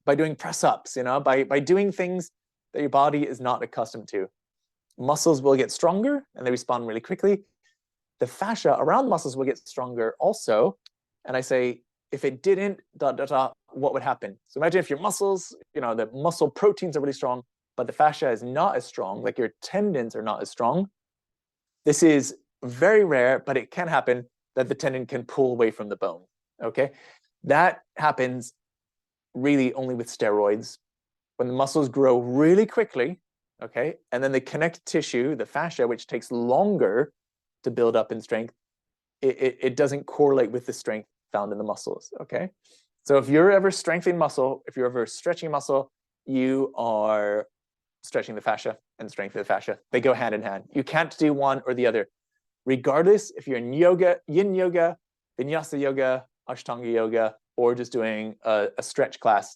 By doing press-ups, by doing things that your body is not accustomed to. Muscles will get stronger and they respond really quickly. The fascia around muscles will get stronger also. And I say, if it didn't, what would happen? So imagine if your muscles, the muscle proteins are really strong, but the fascia is not as strong, like your tendons are not as strong. This is very rare, but it can happen that the tendon can pull away from the bone, okay? That happens really only with steroids. When the muscles grow really quickly, okay, and then the connective tissue, the fascia, which takes longer to build up in strength, it doesn't correlate with the strength found in the muscles, okay? So if you're ever strengthening muscle, if you're ever stretching muscle, you are stretching the fascia and strengthening the fascia. They go hand in hand. You can't do one or the other. Regardless if you're in yoga, yin yoga, vinyasa yoga, ashtanga yoga, or just doing a stretch class,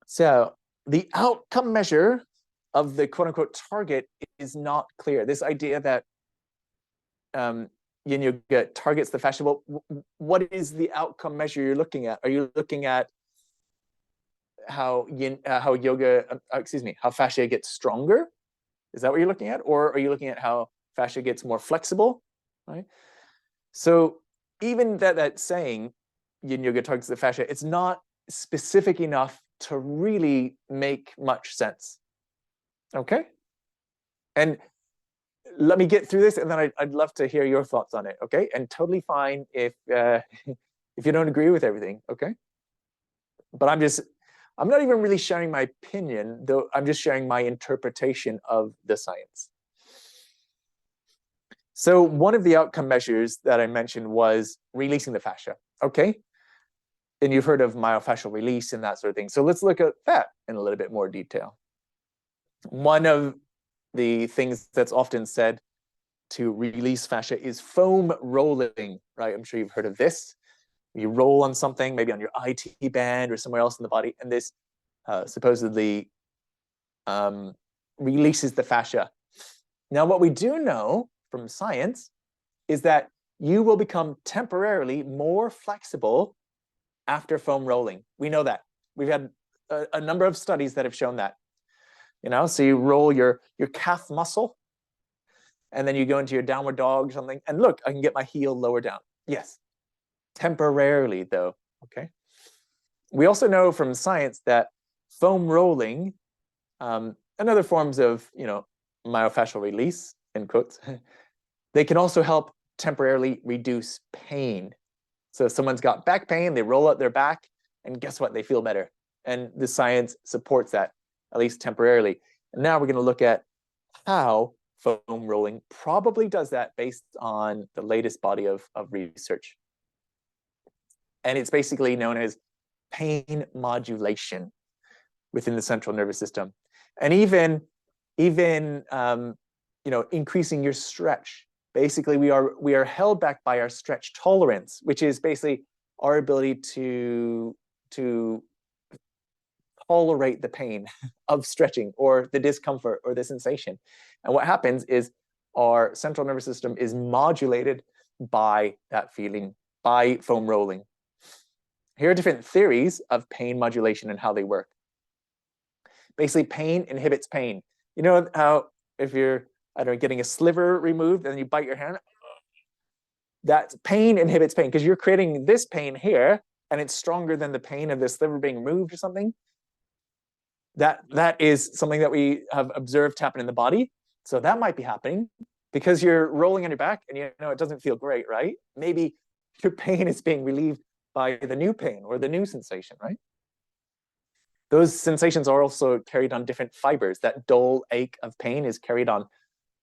So the outcome measure of the quote unquote target is not clear. This idea that yin yoga targets the fascia, well, what is the outcome measure you're looking at? Are you looking at how fascia gets stronger? Is that what you're looking at? Or are you looking at how fascia gets more flexible, right? So even that saying yin yoga targets the fascia, it's not specific enough to really make much sense, okay? And let me get through this, and then I'd love to hear your thoughts on it, okay? And totally fine if you don't agree with everything, okay? But I'm not even really sharing my opinion, though I'm just sharing my interpretation of the science. So one of the outcome measures that I mentioned was releasing the fascia, okay? And you've heard of myofascial release and that sort of thing. So let's look at that in a little bit more detail. One of the things that's often said to release fascia is foam rolling, right? I'm sure you've heard of this. You roll on something, maybe on your IT band or somewhere else in the body, and this supposedly releases the fascia. Now, what we do know from science is that you will become temporarily more flexible after foam rolling. We know that. We've had a number of studies that have shown that. So you roll your calf muscle, and then you go into your downward dog or something, and look, I can get my heel lower down. Yes, temporarily though, okay? We also know from science that foam rolling and other forms of, myofascial release, in quotes, they can also help temporarily reduce pain. So if someone's got back pain, they roll out their back, and guess what? They feel better. And the science supports that, at least temporarily. And now we're going to look at how foam rolling probably does that based on the latest body of research. And it's basically known as pain modulation within the central nervous system. And even increasing your stretch. Basically, we are held back by our stretch tolerance, which is basically our ability to tolerate the pain of stretching or the discomfort or the sensation. And what happens is our central nervous system is modulated by that feeling, by foam rolling. Here are different theories of pain modulation and how they work. Basically, pain inhibits pain. You know how if you're, I don't know, getting a sliver removed and you bite your hand, that pain inhibits pain because you're creating this pain here and it's stronger than the pain of the sliver being removed or something. That is something that we have observed happen in the body. So that might be happening because you're rolling on your back and you know it doesn't feel great, right? Maybe your pain is being relieved by the new pain or the new sensation, right? Those sensations are also carried on different fibers. That dull ache of pain is carried on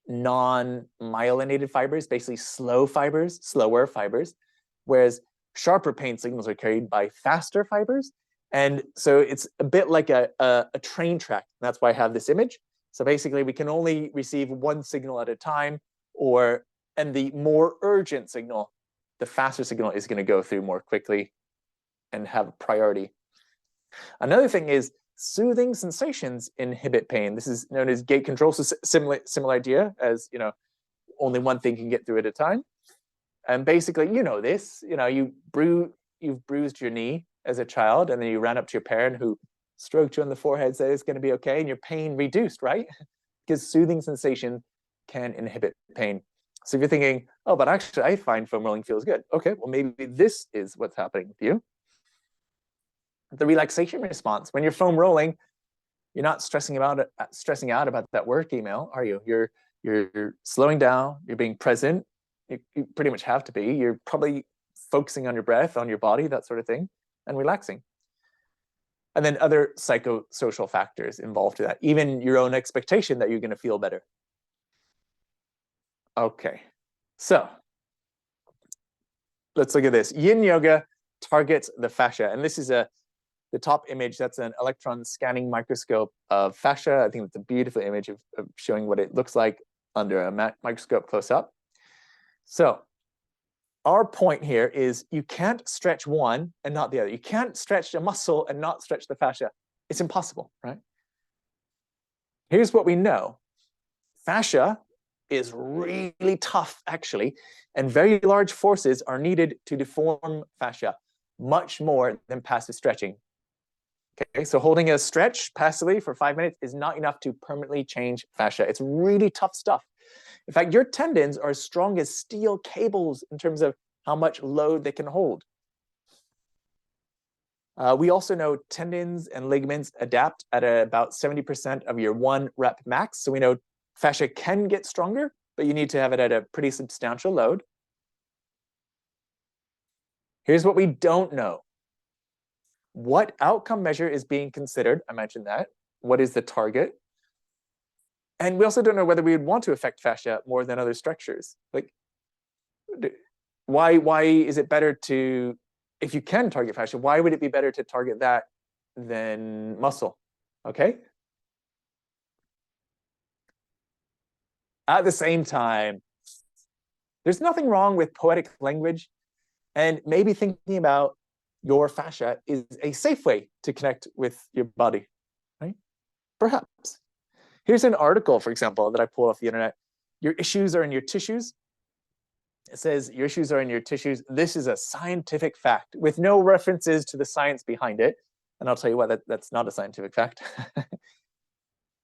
non-myelinated fibers, basically slower fibers, whereas sharper pain signals are carried by faster fibers. And so it's a bit like a train track. That's why I have this image. So basically, we can only receive one signal at a time, and the more urgent signal, the faster signal is going to go through more quickly and have priority. Another thing is soothing sensations inhibit pain. This is known as gate control. So similar idea as, only one thing can get through at a time. And basically, you know this, you've bruised your knee as a child, and then you ran up to your parent who stroked you on the forehead, said it's going to be okay, and your pain reduced, right? Because soothing sensation can inhibit pain. So if you're thinking, oh, but actually I find foam rolling feels good. Okay, well, maybe this is what's happening with you. The relaxation response. When you're foam rolling, you're not stressing out about that work email, are you? You're slowing down, you're being present. You pretty much have to be. You're probably focusing on your breath, on your body, that sort of thing, and relaxing. And then other psychosocial factors involved to that, even your own expectation that you're going to feel better. Okay, so let's look at this. Yin yoga targets the fascia, and this is the top image. That's an electron scanning microscope of fascia. I think it's a beautiful image of showing what it looks like under a microscope close up. So our point here is you can't stretch one and not the other. You can't stretch a muscle and not stretch the fascia. It's impossible, right? Here's what we know. Fascia is really tough, actually, and very large forces are needed to deform fascia, much more than passive stretching. Okay, so holding a stretch passively for 5 minutes is not enough to permanently change fascia. It's really tough stuff. In fact, your tendons are as strong as steel cables in terms of how much load they can hold. We also know tendons and ligaments adapt at about 70% of your 1 rep max. So we know fascia can get stronger, but you need to have it at a pretty substantial load. Here's what we don't know. What outcome measure is being considered? I mentioned that. What is the target? And we also don't know whether we would want to affect fascia more than other structures. Like, why is it better to, if you can target fascia, why would it be better to target that than muscle? Okay. At the same time, there's nothing wrong with poetic language, and maybe thinking about your fascia is a safe way to connect with your body, right? Perhaps. Here's an article, for example, that I pulled off the internet. Your issues are in your tissues. It says your issues are in your tissues. This is a scientific fact with no references to the science behind it. And I'll tell you why that's not a scientific fact.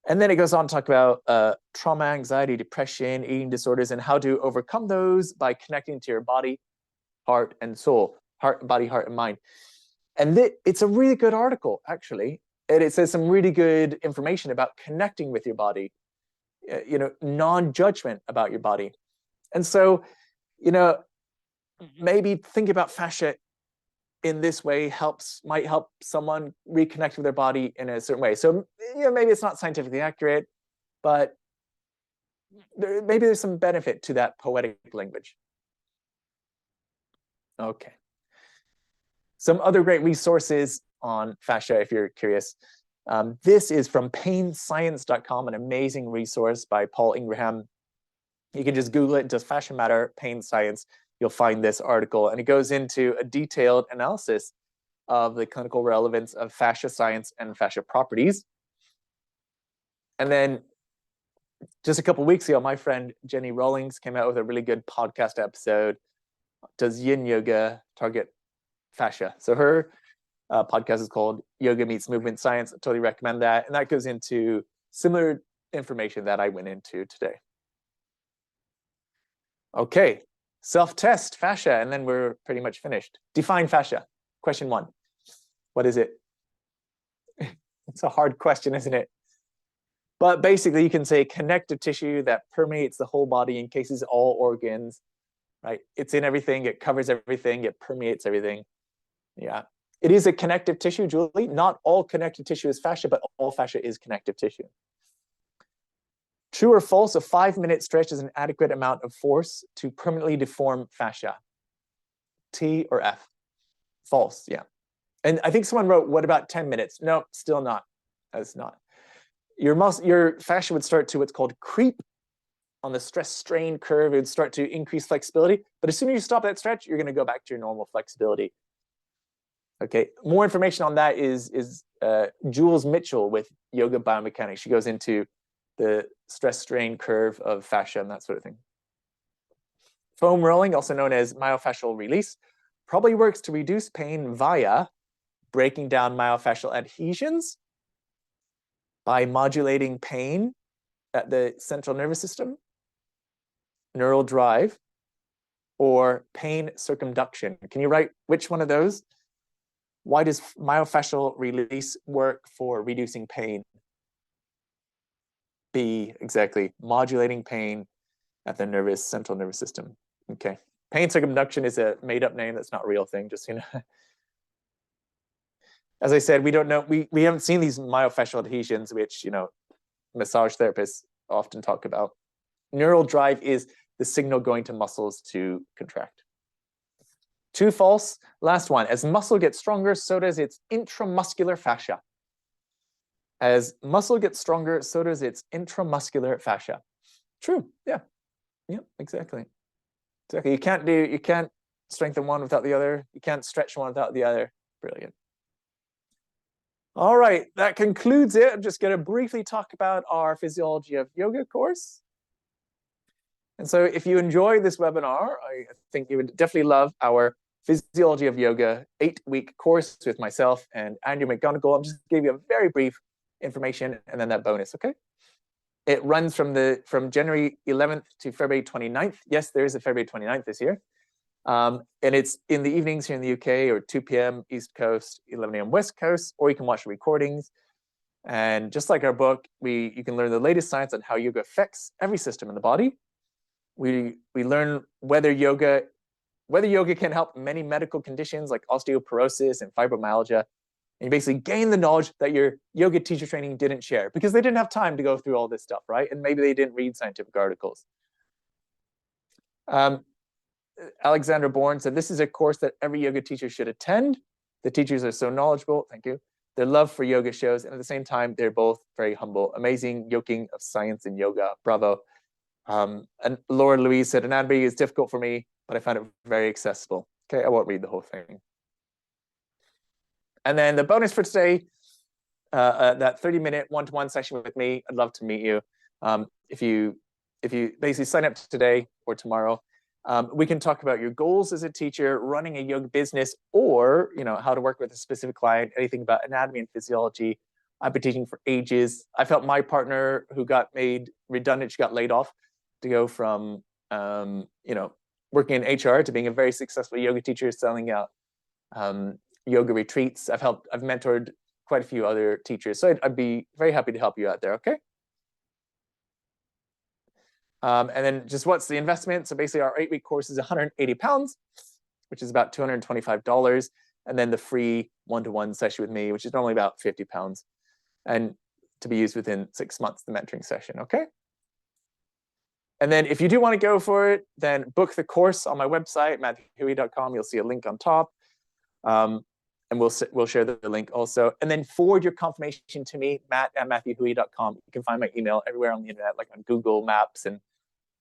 And then it goes on to talk about trauma, anxiety, depression, eating disorders, and how to overcome those by connecting to your body, heart, and soul. Body, heart, and mind. And it's a really good article, actually. And it says some really good information about connecting with your body, non-judgment about your body. And so you know, maybe think about fascia in this way might help someone reconnect with their body in a certain way. So maybe it's not scientifically accurate, but maybe there's some benefit to that poetic language. Okay. Some other great resources on fascia, if you're curious. This is from painscience.com, an amazing resource by Paul Ingraham. You can just Google it, does fascia matter, pain science? You'll find this article, and it goes into a detailed analysis of the clinical relevance of fascia science and fascia properties. And then just a couple of weeks ago, my friend Jenny Rawlings came out with a really good podcast episode. Does yin yoga target fascia? So her podcast is called Yoga Meets Movement Science. I totally recommend that. And that goes into similar information that I went into today. Okay, self-test fascia, and then we're pretty much finished. Define fascia. Question 1. What is it? It's a hard question, isn't it? But basically, you can say connective tissue that permeates the whole body, encases all organs, right? It's in everything, it covers everything, it permeates everything. Yeah. It is a connective tissue, Julie. Not all connective tissue is fascia, but all fascia is connective tissue. True or false, a 5-minute stretch is an adequate amount of force to permanently deform fascia. T or F? False, yeah. And I think someone wrote, what about 10 minutes? No, still not. That's not. Your fascia would start to what's called creep on the stress strain curve. It would start to increase flexibility. But as soon as you stop that stretch, you're going to go back to your normal flexibility. Okay, more information on that is Jules Mitchell with Yoga Biomechanics. She goes into the stress strain curve of fascia and that sort of thing. Foam rolling, also known as myofascial release, probably works to reduce pain via breaking down myofascial adhesions by modulating pain at the central nervous system, neural drive, or pain circumduction. Can you write which one of those? Why does myofascial release work for reducing pain? B, exactly. Modulating pain at the central nervous system. Okay. Pain circumduction is a made-up name. That's not a real thing, just, As I said, we don't know. We haven't seen these myofascial adhesions, which, massage therapists often talk about. Neural drive is the signal going to muscles to contract. True, false? Last one. As muscle gets stronger, so does its intramuscular fascia. As muscle gets stronger, so does its intramuscular fascia. True. Yeah. Yeah, exactly. Exactly. You can't strengthen one without the other. You can't stretch one without the other. Brilliant. All right, that concludes it. I'm just going to briefly talk about our Physiology of Yoga course. And so if you enjoy this webinar, I think you would definitely love our Physiology of Yoga 8-week course with myself and Andrew McGonigal. I'll just give you a very brief information and then that bonus, okay? It runs from January 11th to February 29th. Yes, there is a February 29th this year. And it's in the evenings here in the UK, or 2 p.m. East Coast, 11 a.m. West Coast, or you can watch recordings. And just like our book, you can learn the latest science on how yoga affects every system in the body. We learn whether yoga can help many medical conditions like osteoporosis and fibromyalgia. And you basically gain the knowledge that your yoga teacher training didn't share because they didn't have time to go through all this stuff, right? And maybe they didn't read scientific articles. Alexandra Bourne said, this is a course that every yoga teacher should attend. The teachers are so knowledgeable. Thank you. Their love for yoga shows. And at the same time, they're both very humble. Amazing yoking of science and yoga. Bravo. And Laura Louise said, anatomy is difficult for me, but I found it very accessible. Okay, I won't read the whole thing. And then the bonus for today, that 30-minute one-to-one session with me. I'd love to meet you. If you basically sign up today or tomorrow, we can talk about your goals as a teacher, running a yoga business, or how to work with a specific client, anything about anatomy and physiology. I've been teaching for ages. I've helped my partner who got made redundant, she got laid off, to go from working in HR to being a very successful yoga teacher, selling out yoga retreats. I've mentored quite a few other teachers. So I'd be very happy to help you out there, okay? And then just what's the investment? So basically our 8-week course is 180 pounds, which is about $225. And then the free one-to-one session with me, which is normally about 50 pounds, and to be used within 6 months, the mentoring session, okay? And then if you do want to go for it, then book the course on my website, matthewhui.com. You'll see a link on top. And we'll share the link also. And then forward your confirmation to me, matt@matthewhui.com. You can find my email everywhere on the internet, like on Google Maps and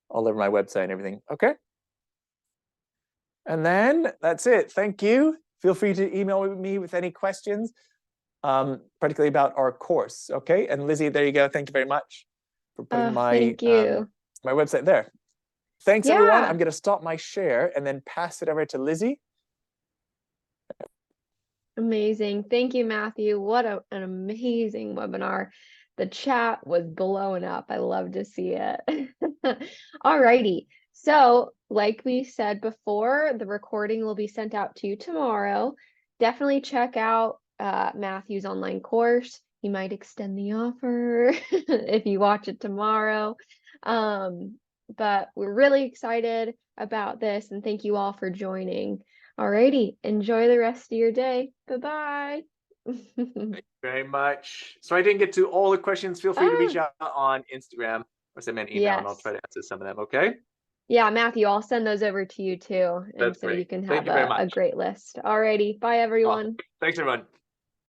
all over my website and everything, okay? And then that's it. Thank you. Feel free to email me with any questions, particularly about our course, okay? And Lizzie, there you go. Thank you very much for putting Thank you. my website there. Thanks, Yeah. everyone. I'm going to stop my share and then pass it over to Lizzie. Amazing. Thank you, Matthew. What an amazing webinar. The chat was blowing up. I love to see it. Alrighty. So, like we said before, the recording will be sent out to you tomorrow. Definitely check out Matthew's online course. He might extend the offer if you watch it tomorrow. But we're really excited about this, and thank you all for joining. Alrighty, enjoy the rest of your day. Bye-bye. Thank you very much. So I didn't get to all the questions. Feel free to reach out on Instagram or send me an email, and I'll try to answer some of them, okay? Yeah, Matthew, I'll send those over to you too. And That's so great. you can Thank have you very a much. great list. Alrighty, bye everyone. Thanks, everyone.